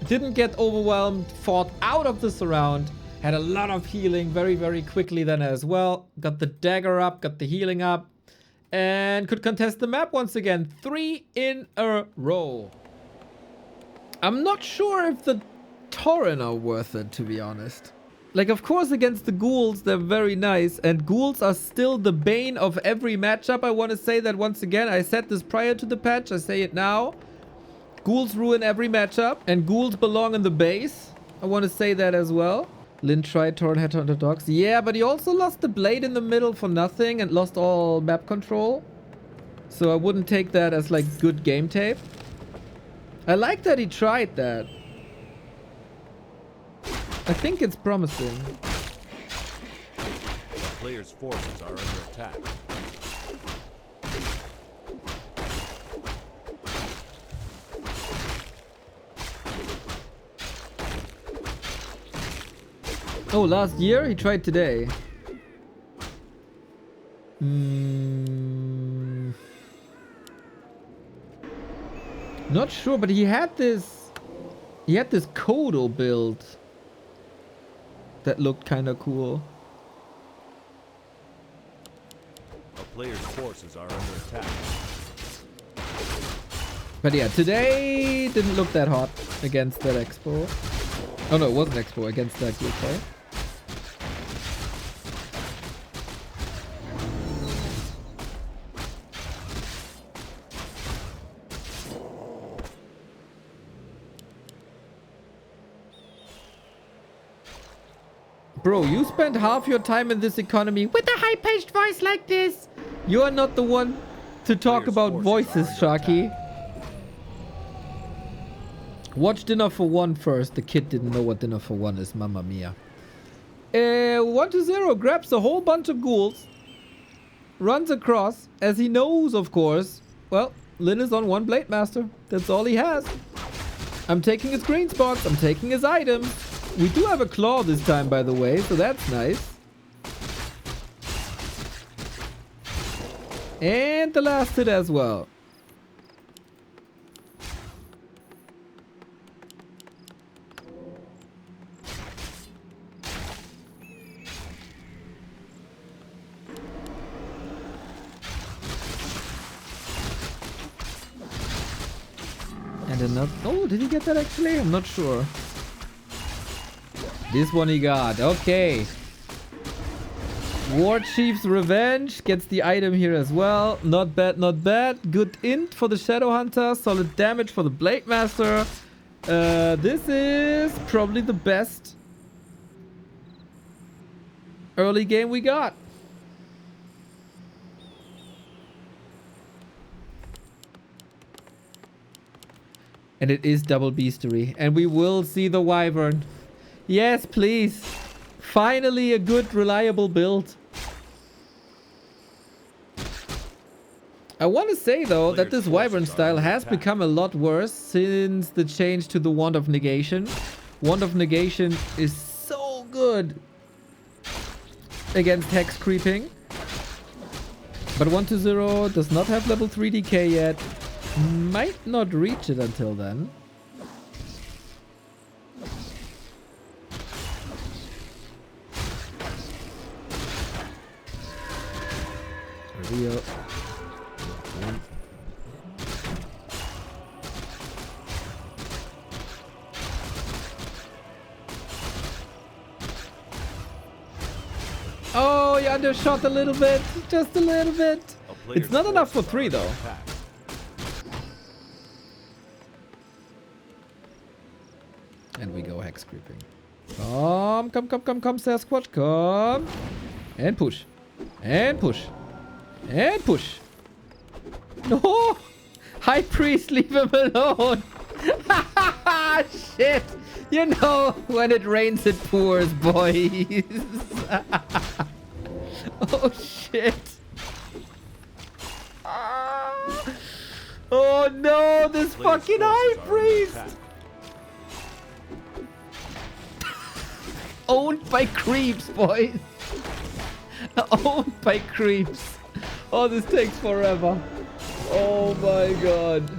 Didn't get overwhelmed. Fought out of the surround. Had a lot of healing very, very quickly then as well. Got the dagger up. Got the healing up. And could contest the map once again. 3 in a row. I'm not sure if the Tauren are worth it, to be honest. Like, of course, against the ghouls, they're very nice. And ghouls are still the bane of every matchup. I want to say that once again. I said this prior to the patch. I say it now. Ghouls ruin every matchup. And ghouls belong in the base. I want to say that as well. LYN tried Tauren Headhunter Dogs. Yeah, but he also lost the blade in the middle for nothing. And lost all map control. So I wouldn't take that as, like, good game tape. I like that he tried that. I think it's promising. The players' forces are under attack. Oh, last year? He tried today. Not sure, but he had this... He had this Kodo build. That looked kind of cool. A player's forces are under attack. But yeah, today didn't look that hot against that Expo. Oh no, it wasn't Expo, against that group, right? Bro, you spend half your time in this economy with a high-pitched voice like this. You are not the one to talk about voices, Sharky. Watch Dinner for One first. The kid didn't know what Dinner for One is. Mamma mia. 1-0 grabs a whole bunch of ghouls. Runs across. As he knows, of course. Well, LYN is on one Blade Master. That's all he has. I'm taking his green spots. I'm taking his items. We do have a claw this time, by the way, so that's nice. And the last hit as well. And another... Oh, did he get that actually? I'm not sure. This one he got. Okay. War Chief's Revenge gets the item here as well. Not bad, not bad. Good int for the Shadow Hunter. Solid damage for the Blade Master. This is probably the best early game we got. And it is double beastery. And we will see the Wyvern. Yes, please. Finally a good, reliable build. I want to say, though, that this Wyvern style has become a lot worse since the change to the Wand of Negation. Wand of Negation is so good against Hex creeping. But 120 does not have level 3 DK yet. Might not reach it until then. Reveal. Oh, you undershot a little bit. Just a little bit. It's not enough for 3 though. And we go hex creeping. Come, Sasquatch, come. And push. And push. And push. No! High Priest, leave him alone. Shit. You know, when it rains, it pours, boys. Oh, shit. Oh, no, this fucking High Priest. Owned by creeps, boys. Owned by creeps. Oh, this takes forever. Oh, my God.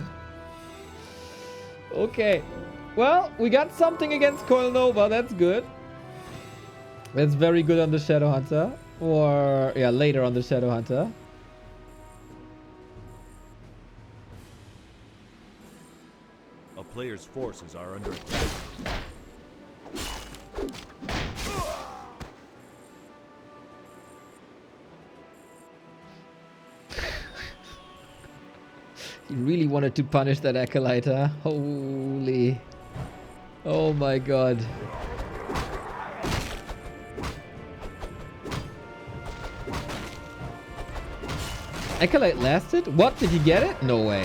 Okay. Well, we got something against Coil Nova. That's good. That's very good on the Shadow Hunter. Or, yeah, later on the Shadow Hunter. A player's forces are under attack. He really wanted to punish that Acolyte, huh? Holy. Oh my god. Acolyte lasted? What? Did he get it? No way.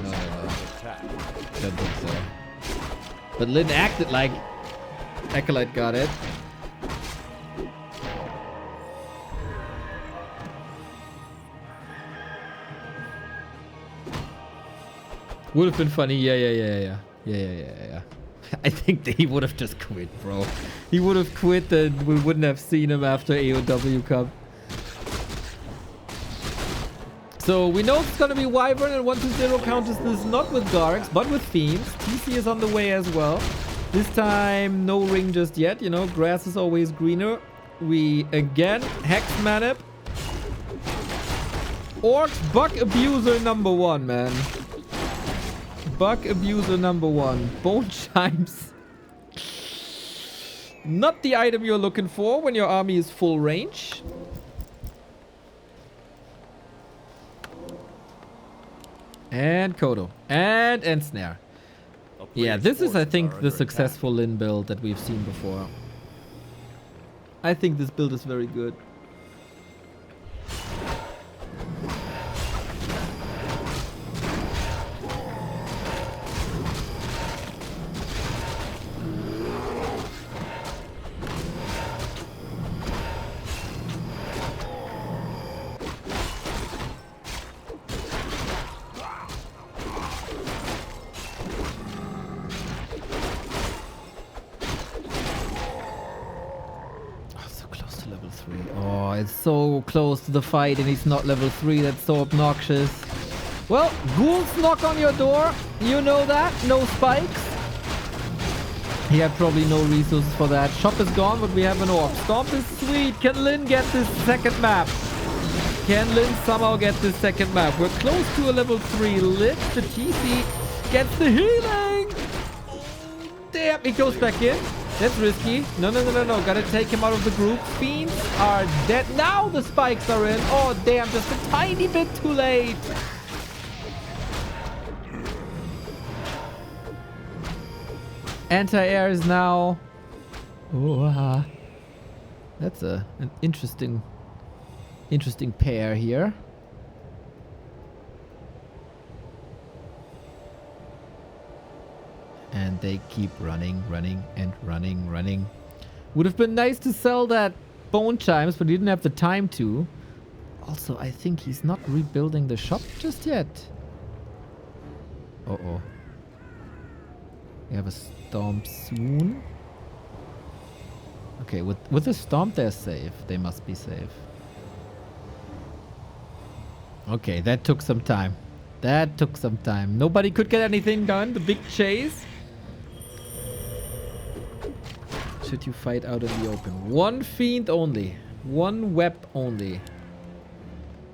No. I don't think so. But LYN acted like Acolyte got it. Would have been funny. Yeah. I think that he would have just quit, bro. He would have quit and we wouldn't have seen him after AOW Cup. So we know it's gonna be Wyvern and 120 counters this not with Gargs, but with Fiends. TC is on the way as well. This time, no ring just yet. You know, grass is always greener. We again Hex Manip. Orcs Bug Abuser #1, man. Bug Abuser #1. Bone Chimes. Not the item you're looking for when your army is full range. And Kodo. And Ensnare. Yeah, this is, I think, the successful LYN build that we've seen before. I think this build is very good. So close to the fight and he's not level 3. That's so obnoxious. Well, ghouls knock on your door. You know that. No spikes. He had probably no resources for that. Shop is gone, but we have an orc. Stomp is sweet. Can LYN get this second map? Can LYN somehow get this second map? We're close to a level 3 lit. The TC gets the healing. Damn, he goes back in. That's risky. No. Gotta take him out of the group. Fiends are dead. Now the spikes are in. Oh, damn. Just a tiny bit too late. Anti-air is now... Oh, that's an interesting pair here. And they keep running. Would have been nice to sell that Bone Chimes, but we didn't have the time to. Also, I think he's not rebuilding the shop just yet. Uh-oh. We have a storm soon. Okay, with the Stomp they're safe. They must be safe. Okay, that took some time. That took some time. Nobody could get anything done. The big chase. Should you fight out in the open? One fiend only. One web only.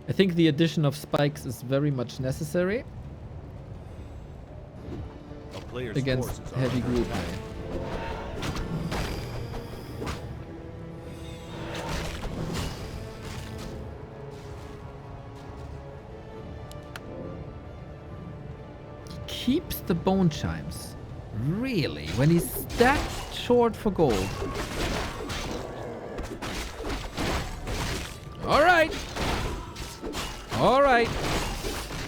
I think the addition of spikes is very much necessary against heavy group play. Keeps the bone chimes. Really? When he's that short for gold. Alright. Alright.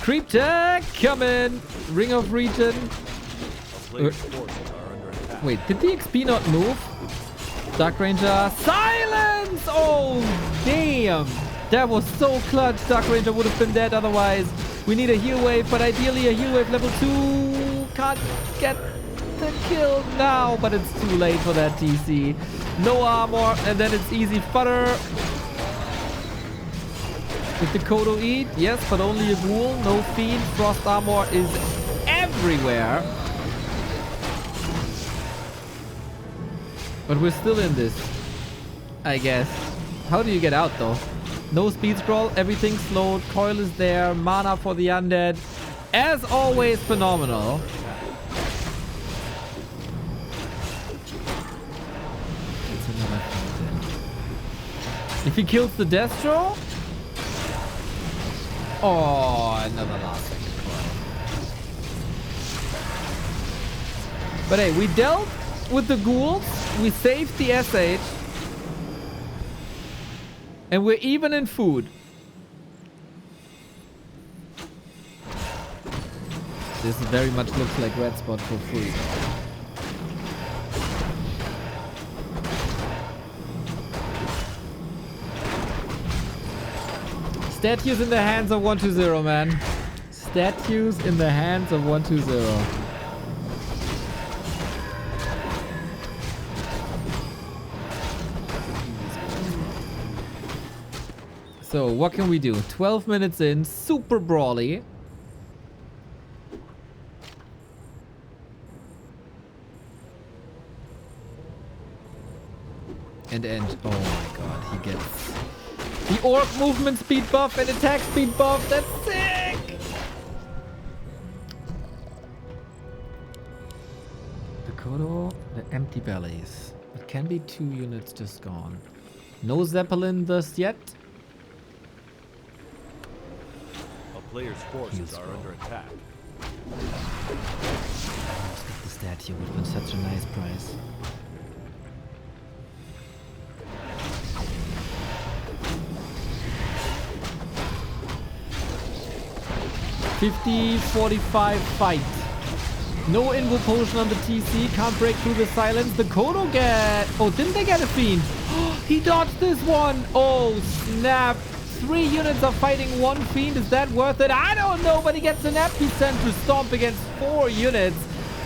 Creep tag coming. Ring of Regen. Wait, did the XP not move? Dark Ranger. Silence! Oh, damn. That was so clutch. Dark Ranger would have been dead otherwise. We need a heal wave, but ideally a heal wave level 2. Can't get the kill now, but it's too late for that TC. No armor, and then it's easy fodder. Did the Kodo eat? Yes, but only a ghoul. No fiend. Frost armor is everywhere. But we're still in this, I guess. How do you get out, though? No speed scroll, everything slowed, coil is there, mana for the undead. As always, phenomenal. It's another thing. If he kills the Destro... Oh, another last second coil. But hey, we dealt with the ghouls, we saved the SH. And we're even in food. This very much looks like red spot for free. Statues in the hands of 120, man. Statues in the hands of 120. So, what can we do? 12 minutes in, super brawly. And end. Oh my god, he gets the orc movement speed buff and attack speed buff. That's sick! The Kodo, the empty bellies. It can be 2 units just gone. No Zeppelin thus yet. Players' forces are under attack. The statue would have been such a nice price. $50-45 fight. No invo potion on the TC. Can't break through the silence. The Kodo get... Oh, didn't they get a fiend? He dodged this one. Oh, snap. 3 units are fighting 1 fiend. Is that worth it? I don't know, but he gets an epicenter stomp against 4 units.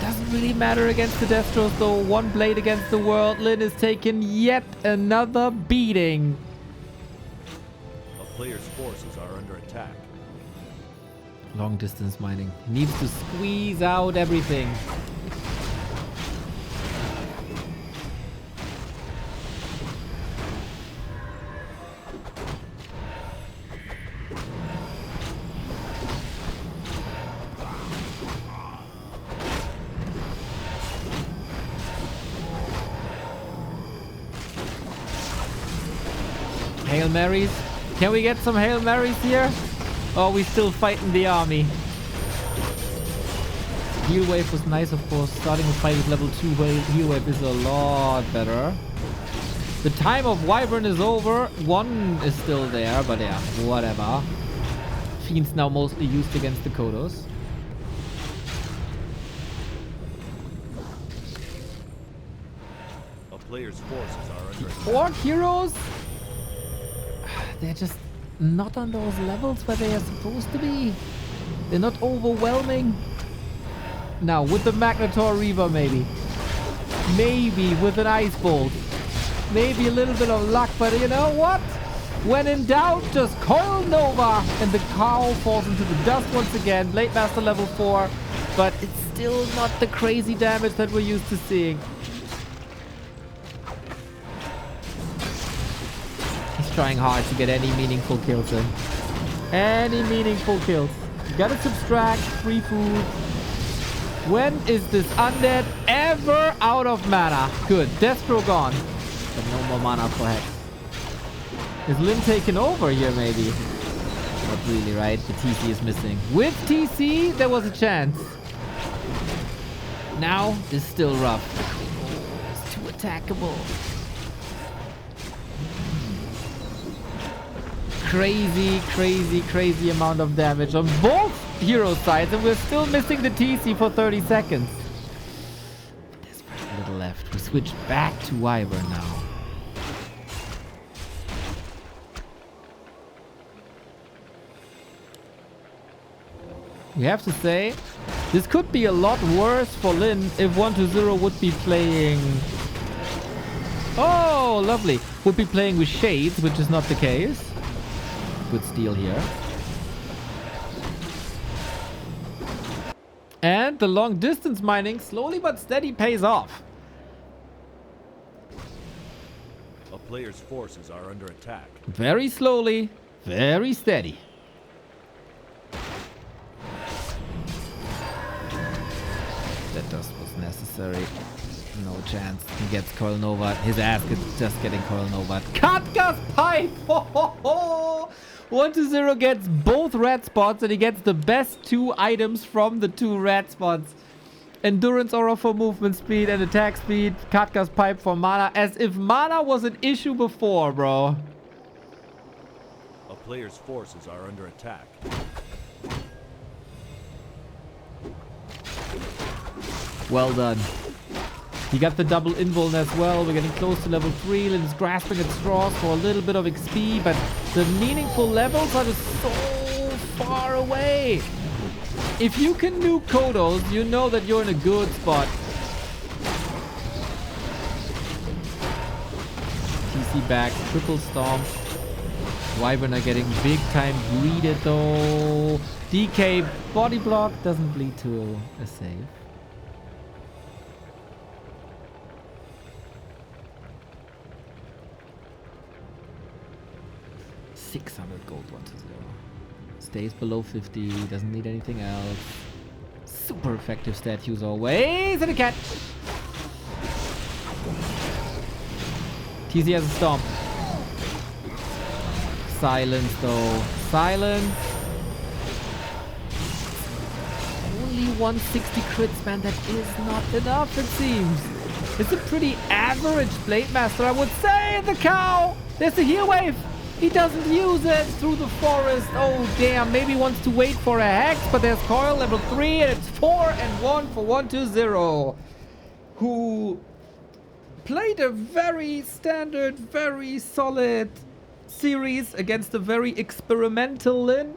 Doesn't really matter against the Destros though. 1 blade against the world. LYN is taking yet another beating. A player's forces are under attack. Long distance mining. Needs to squeeze out everything. Hail Marys. Can we get some Hail Marys here? Oh, we still fighting the army. Heal wave was nice, of course. Starting the fight with level 2 heal wave is a lot better. The time of Wyvern is over. 1 is still there, but yeah, whatever. Fiend's now mostly used against the Kodos. A player's forces are under attack. Orc heroes? They're just not on those levels where they are supposed to be. They're not overwhelming. Now, with the Magnetor Reaver, maybe. Maybe with an Ice Bolt. maybe a little bit of luck, but you know what? When in doubt, just Coil Nova, and the cow falls into the dust once again. Blade Master level 4, but it's still not the crazy damage that we're used to seeing. He's trying hard to get any meaningful kills in. Any meaningful kills. You gotta subtract free food. When is this undead ever out of mana? Good. Destro gone. But no more mana for Hex. Is Lyn taking over here, maybe? Not really, right? The TC is missing. With TC, there was a chance. Now, it's still rough. It's too attackable. Crazy amount of damage on both hero sides, and we're still missing the TC for 30 seconds. There's very little left. We switch back to Wyvern now. We have to say, this could be a lot worse for Lyn if 120 would be playing... Oh, lovely. Would be playing with Shades, which is not the case. Good steal here. And the long distance mining slowly but steady pays off. A player's forces are under attack. Very slowly, very steady. That just was necessary. No chance. He gets Coil Nova. His ass is just getting Coil Nova. Katka's pipe! 120 gets both red spots, and he gets the best 2 items from the 2 red spots. Endurance aura for movement speed and attack speed. Katka's pipe for mana. As if mana was an issue before, bro. A player's forces are under attack. Well done. He got the double invuln as well. We're getting close to level 3. Lyn is grasping at straws for a little bit of XP, but the meaningful levels are just so far away. If you can nuke Kodos, you know that you're in a good spot. TC back, triple stomp. Wyvern are getting big time greeted though. DK body block doesn't lead to a save. $600 gold 120. Stays below 50, doesn't need anything else. Super effective stat use always, and a catch. TC has a stomp. Silence though. Silence. Only 160 crits, man. That is not enough, it seems. It's a pretty average Blade Master, I would say. The cow. There's the heal wave. He doesn't use it through the forest. Oh, damn. Maybe wants to wait for a Hex, but there's Coil level 3, and it's 4-1 for 120. Who played a very standard, very solid series against a very experimental Lyn.